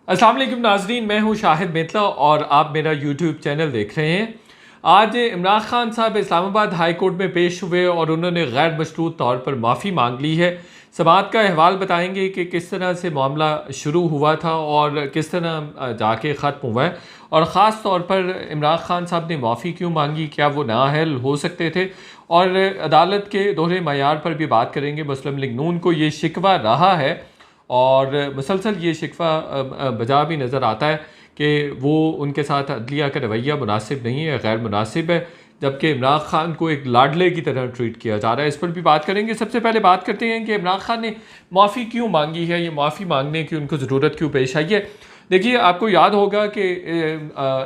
अस्सलाम वालेकुम नाजरीन, मैं हूं शाहिद मेतला और आप मेरा यूट्यूब चैनल देख रहे हैं। आज इमरान खान साहब इस्लामाबाद हाई कोर्ट में पेश हुए और उन्होंने गैर मशरूत तौर पर माफ़ी मांग ली है। समाअत का अहवाल बताएंगे कि किस तरह से मामला शुरू हुआ था और किस तरह जाके ख़त्म हुआ है, और ख़ास तौर पर इमरान खान साहब ने माफ़ी क्यों मांगी, क्या वो नाअहल हो सकते थे, और अदालत के दोहरे मयार पर भी बात करेंगे। मुस्लिम लीग नून को ये शिकवा रहा है और मुसलसल ये शिकवा बजा भी नज़र आता है कि वो उनके साथ अदलिया का रवैया मुनासिब नहीं है, गैर मुनासिब है, जबकि इमरान खान को एक लाडले की तरह ट्रीट किया जा रहा है। इस पर भी बात करेंगे। सबसे पहले बात करते हैं कि इमरान खान ने माफ़ी क्यों मांगी है, ये माफ़ी मांगने की उनको ज़रूरत क्यों पेश आई है। देखिए, आपको याद होगा कि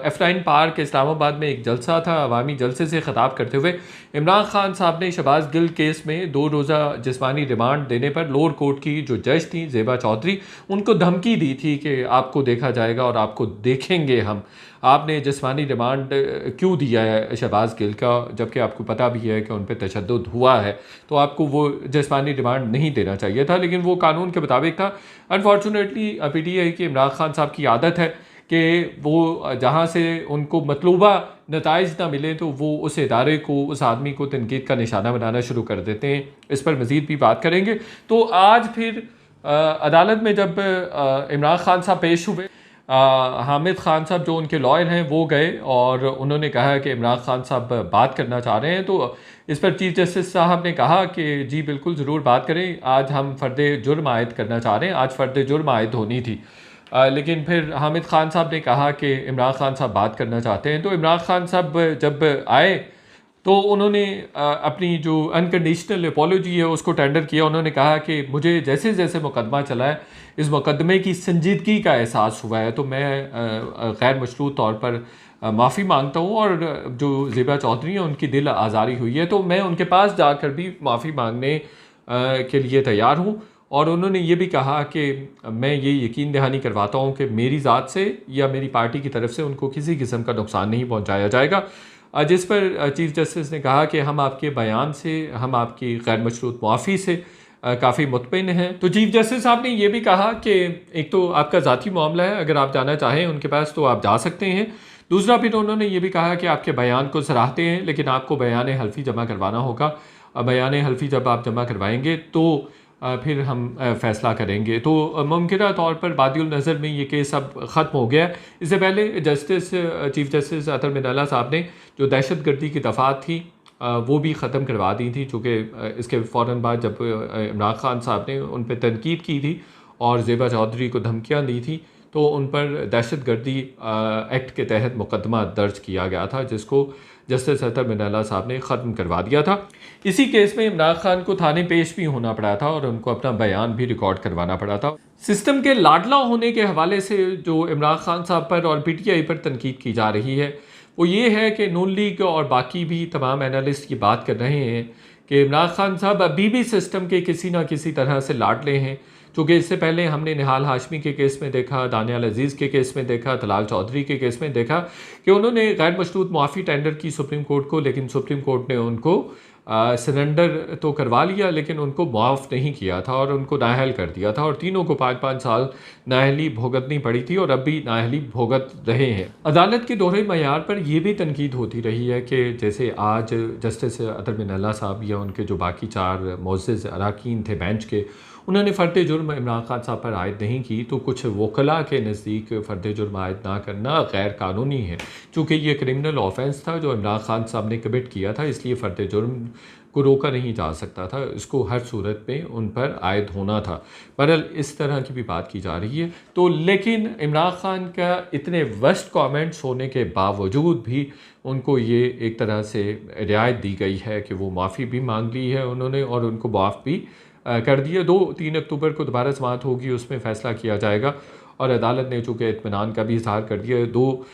F9 पार्क इस्लामाबाद में एक जलसा था। अवामी जलसे से ख़िताब करते हुए इमरान खान साहब ने शहबाज गिल केस में 2 रोज़ा जिस्मानी रिमांड देने पर लोअर कोर्ट की जो जज थी ज़ेबा चौधरी, उनको धमकी दी थी कि आपको देखा जाएगा और आपको देखेंगे हम। आपने जिस्मानी रिमांड क्यों दिया है शहबाज गिल का, जबकि आपको पता भी है कि उन पर तशद्दुद हुआ है, तो आपको वो जिस्मानी रिमांड नहीं देना चाहिए था, लेकिन वो कानून के मुताबिक था। अनफॉर्चुनेटली पीटीआई की इमरान खान साहब की आदत है कि वो जहाँ से उनको मतलूबा नताइज ना मिले तो वो उस इदारे को, उस आदमी को तनकीद का निशाना बनाना शुरू कर देते हैं। इस पर मज़ीद भी बात करेंगे। तो आज फिर अदालत में जब इमरान खान साहब पेश हुए, हामिद खान साहब जो उनके लॉयर हैं वो गए और उन्होंने कहा कि इमरान खान साहब बात करना चाह रहे हैं। तो इस पर चीफ जस्टिस साहब ने कहा कि जी बिल्कुल ज़रूर बात करें, आज हम फ़र्द जुर्म आयद करना चाह रहे हैं, आज फ़र्द जुर्म आयद होनी थी। लेकिन फिर हामिद खान साहब ने कहा कि इमरान खान साहब बात करना चाहते हैं। तो इमरान खान साहब जब आए तो उन्होंने अपनी जो अनकंडीशनल अपॉलॉजी है उसको टेंडर किया। उन्होंने कहा कि मुझे जैसे जैसे मुकदमा चला है, इस मुकदमे की संजीदगी का एहसास हुआ है, तो मैं गैर मशरूत तौर पर माफ़ी मांगता हूँ, और जो ज़ेबा चौधरी हैं उनकी दिल आज़ारी हुई है, तो मैं उनके पास जाकर भी माफ़ी मांगने के लिए तैयार हूँ। और उन्होंने ये भी कहा कि मैं ये यकीन दहानी करवाता हूँ कि मेरी ज़ात से या मेरी पार्टी की तरफ से उनको किसी किस्म का नुकसान नहीं पहुँचाया जाएगा। जिस पर चीफ जस्टिस ने कहा कि हम आपके बयान से, हम आपकी गैर मशरूत मुआफ़ी से काफ़ी मुतमिन हैं। तो चीफ जस्टिस साहब ने यह भी कहा कि एक तो आपका ज़ाती मामला है, अगर आप जाना चाहें उनके पास तो आप जा सकते हैं। दूसरा फिर उन्होंने ये भी कहा कि आपके बयान को सराहते हैं, लेकिन आपको बयान हल्फी जमा करवाना होगा। बयान हल्फी जब आप जमा करवाएंगे तो फिर हम फ़ैसला करेंगे। तो मुमकिना तौर पर बादिउल नज़र में ये केस अब ख़त्म हो गया है। इससे पहले चीफ जस्टिस अतर मिनल्ला साहब ने जो दहशत गर्दी की दफ़ात थी वो भी ख़त्म करवा दी थी, चूँकि इसके फ़ौरन बाद जब इमरान खान साहब ने उन पर तनकीद की थी और ज़ेबा चौधरी को धमकियाँ दी थी, तो उन पर दहशत गर्दी एक्ट के तहत मुकदमा दर्ज किया गया था, जिसको जस्टिस अतर मिनल्ला साहब ने ख़त्म करवा दिया था। इसी केस में इमरान खान को थाने पेश भी होना पड़ा था और उनको अपना बयान भी रिकॉर्ड करवाना पड़ा था। सिस्टम के लाडला होने के हवाले से जो इमरान खान साहब पर और पीटीआई पर तनकीद की जा रही है वो ये है कि नून लीग और बाकी भी तमाम एनालिस्ट की बात कर रहे हैं कि इमरान खान साहब अभी भी सिस्टम के किसी ना किसी तरह से लाडले हैं। चूँकि इससे पहले हमने निहाल हाशमी के केस में देखा, दानियाल अजीज़ के केस में देखा, तलाल चौधरी के केस में देखा कि उन्होंने गैर मशरूत मुआफ़ी टेंडर की सुप्रीम कोर्ट को, लेकिन सुप्रीम कोर्ट ने उनको सरेंडर तो करवा लिया लेकिन उनको माफ़ नहीं किया था और उनको नाअहल कर दिया था, और तीनों को 5-5 साल नाअहली भुगतनी पड़ी थी और अब भी नाअहली भुगत रहे हैं। अदालत के दोहरे मयार पर यह भी तनकीद होती रही है कि जैसे आज जस्टिस अतर मिनल्ला साहब या उनके जो बाकी 4 मोअज़्ज़िज़ अरकान थे बेंच के, उन्होंने फ़र्द जुर्म इमरान खान साहब पर आयद नहीं की, तो कुछ वकला के नज़दीक फ़र्द जुर्म आयद ना करना गैर कानूनी है। चूँकि ये क्रिमिनल ऑफेंस था जो इमरान खान साहब ने कमिट किया था, इसलिए फ़र्द जुर्म को रोका नहीं जा सकता था, इसको हर सूरत में उन पर आयद होना था। बहरहाल इस तरह की भी बात की जा रही है। तो लेकिन इमरान खान का इतने वर्स्ट कमेंट्स होने के बावजूद भी उनको ये एक तरह से रियायत दी गई है कि वो माफ़ी भी मांग ली है उन्होंने और उनको माफ़ भी कर दिया। 2-3 अक्टूबर को दोबारा समाअत होगी, उसमें फ़ैसला किया जाएगा, और अदालत ने चूँकि इत्मीनान का भी इज़हार कर दिया, 2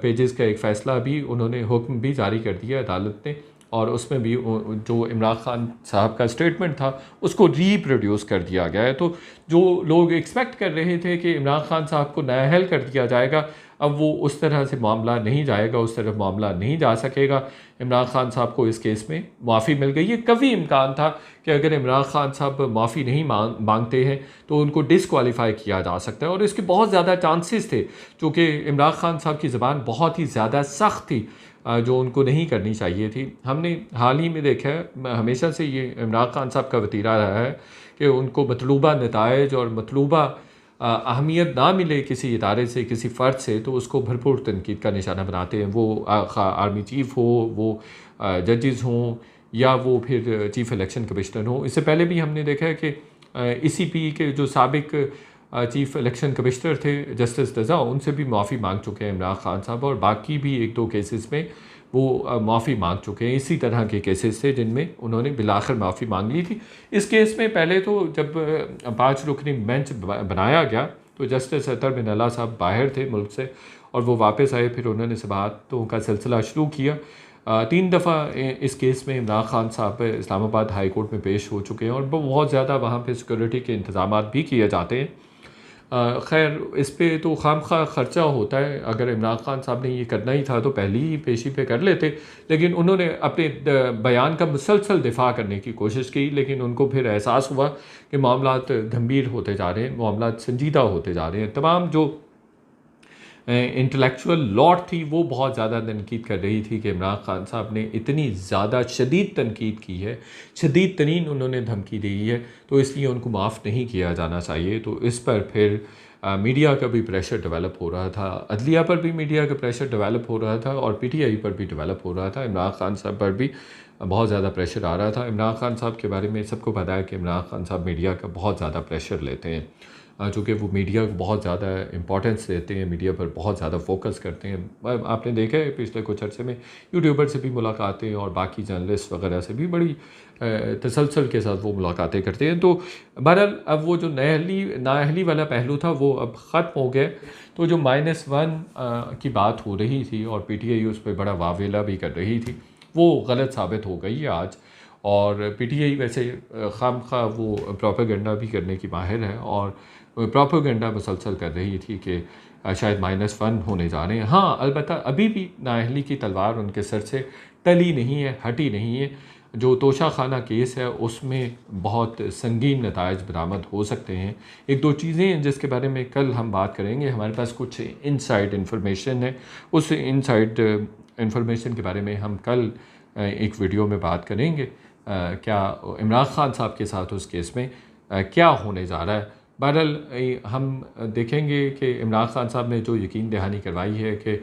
पेजेस का एक फ़ैसला भी उन्होंने, हुक्म भी जारी कर दिया अदालत ने, और उसमें भी जो इमरान खान साहब का स्टेटमेंट था उसको रीप्रोड्यूस कर दिया गया है। तो जो लोग एक्सपेक्ट कर रहे थे कि इमरान खान साहब को नाअहल कर दिया जाएगा, अब वो उस तरह से मामला नहीं जाएगा, उस तरफ मामला नहीं जा सकेगा। इमरान खान साहब को इस केस में माफ़ी मिल गई। ये कभी इम्कान था कि अगर इमरान खान साहब माफ़ी नहीं मांगते हैं तो उनको डिसक्वालीफाई किया जा सकता है, और इसके बहुत ज़्यादा चांसेस थे, चूँकि इमरान खान साहब की ज़बान बहुत ही ज़्यादा सख्त थी जो उनको नहीं करनी चाहिए थी। हमने हाल ही में देखा है, हमेशा से ये इमरान खान साहब का वतीरा रहा है कि उनको मतलूबा नताइज और मतलूबा अहमियत ना मिले किसी इदारे से, किसी फ़र्द से, तो उसको भरपूर तनकीद का निशाना बनाते हैं। वो आर्मी चीफ़ हो, वो जजेस हों, या वो फिर चीफ़ इलेक्शन कमिश्नर हो। इससे पहले भी हमने देखा है कि ECP के जो साबिक चीफ़ इलेक्शन कमिश्नर थे जस्टिस रज़ा, उनसे भी माफ़ी मांग चुके हैं इमरान खान साहब, और बाकी भी 1-2 केसेस में वो माफ़ी मांग चुके हैं। इसी तरह के केसेस थे जिनमें उन्होंने बिलाखिर माफ़ी मांग ली थी। इस केस में पहले तो जब 5 रुकनी बेंच बनाया गया तो जस्टिस अतर बिन अल्लाह साहब बाहर थे मुल्क से, और वो वापस आए, फिर उन्होंने समाअतों का सिलसिला शुरू किया। 3 दफ़ा इस केस में इमरान खान साहब इस्लामाबाद हाई कोर्ट में पेश हो चुके हैं, और बहुत ज़्यादा वहाँ पे सिक्योरिटी के इंतज़ाम भी किए जाते हैं। खैर, इस पे तो खामखा ख़र्चा होता है। अगर इमरान खान साहब ने ये करना ही था तो पहली ही पेशी पे कर लेते, लेकिन उन्होंने अपने बयान का मुसलसल दिफा करने की कोशिश की, लेकिन उनको फिर एहसास हुआ कि मामलात गंभीर होते जा रहे हैं, मामलात संजीदा होते जा रहे हैं। तमाम जो इंटेलेक्चुअल लॉट थी वो बहुत ज़्यादा तनकीद कर रही थी कि इमरान खान साहब ने इतनी ज़्यादा शदीद तनकीद की है, शदीद तरीन उन्होंने धमकी दी है, तो इसलिए उनको माफ़ नहीं किया जाना चाहिए। तो इस पर फिर मीडिया का भी प्रेशर डेवलप हो रहा था, अदलिया पर भी मीडिया का प्रेशर डेवलप हो रहा था, और PTI पर भी डेवलप हो रहा था। इमरान खान साहब पर भी बहुत ज़्यादा प्रेशर आ रहा था। इमरान खान साहब के बारे में सबको पता है कि इमरान खान साहब मीडिया का बहुत ज़्यादा प्रेशर लेते हैं, चूँकि वो मीडिया को बहुत ज़्यादा इम्पोर्टेंस देते हैं, मीडिया पर बहुत ज़्यादा फोकस करते हैं। आपने देखा है पिछले कुछ अर्से में यूट्यूबर से भी मुलाकातें और बाकी जर्नलिस्ट वगैरह से भी बड़ी तसलसल के साथ वो मुलाकातें करते हैं। तो बहरहाल अब वो जो नाअहली वाला पहलू था वो अब ख़त्म हो गया। तो जो -1 की बात हो रही थी और PTI उस पर बड़ा वावेला भी कर रही थी, वो गलत साबित हो गई है आज। और PTI वैसे खामखा वो प्रोपेगेंडा भी करने की माहिर है, और प्रोपेगेंडा मुसलसल कर रही थी कि शायद -1 होने जा रहे हैं। हाँ, अलबत्ता अभी भी नाअहली की तलवार उनके सर से टली नहीं है, हटी नहीं है। जो तोशा खाना केस है उसमें बहुत संगीन नताइज बरामद हो सकते हैं। 1-2 चीज़ें हैं जिसके बारे में कल हम बात करेंगे। हमारे पास कुछ इनसाइड इन्फॉर्मेशन है, उस इनसाइड इन्फॉर्मेशन के बारे में हम कल एक वीडियो में बात करेंगे। क्या इमरान खान साहब के साथ उस केस में क्या होने जा रहा है। बहरहाल हम देखेंगे कि इमरान खान साहब ने जो यकीन दहानी करवाई है कि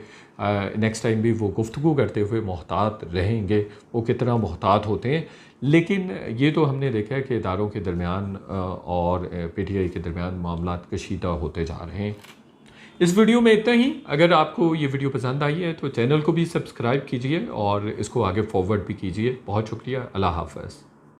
नेक्स्ट टाइम भी वो गुफ्तगू करते हुए मोहतात रहेंगे, वो कितना मोहतात होते हैं। लेकिन ये तो हमने देखा है कि इदारों के दरमियान और PTI के दरमियान मामलात कशीदा होते जा रहे हैं। इस वीडियो में इतना ही। अगर आपको ये वीडियो पसंद आई है तो चैनल को भी सब्सक्राइब कीजिए और इसको आगे फॉरवर्ड भी कीजिए। बहुत शुक्रिया। अल्लाह हाफ़िज़।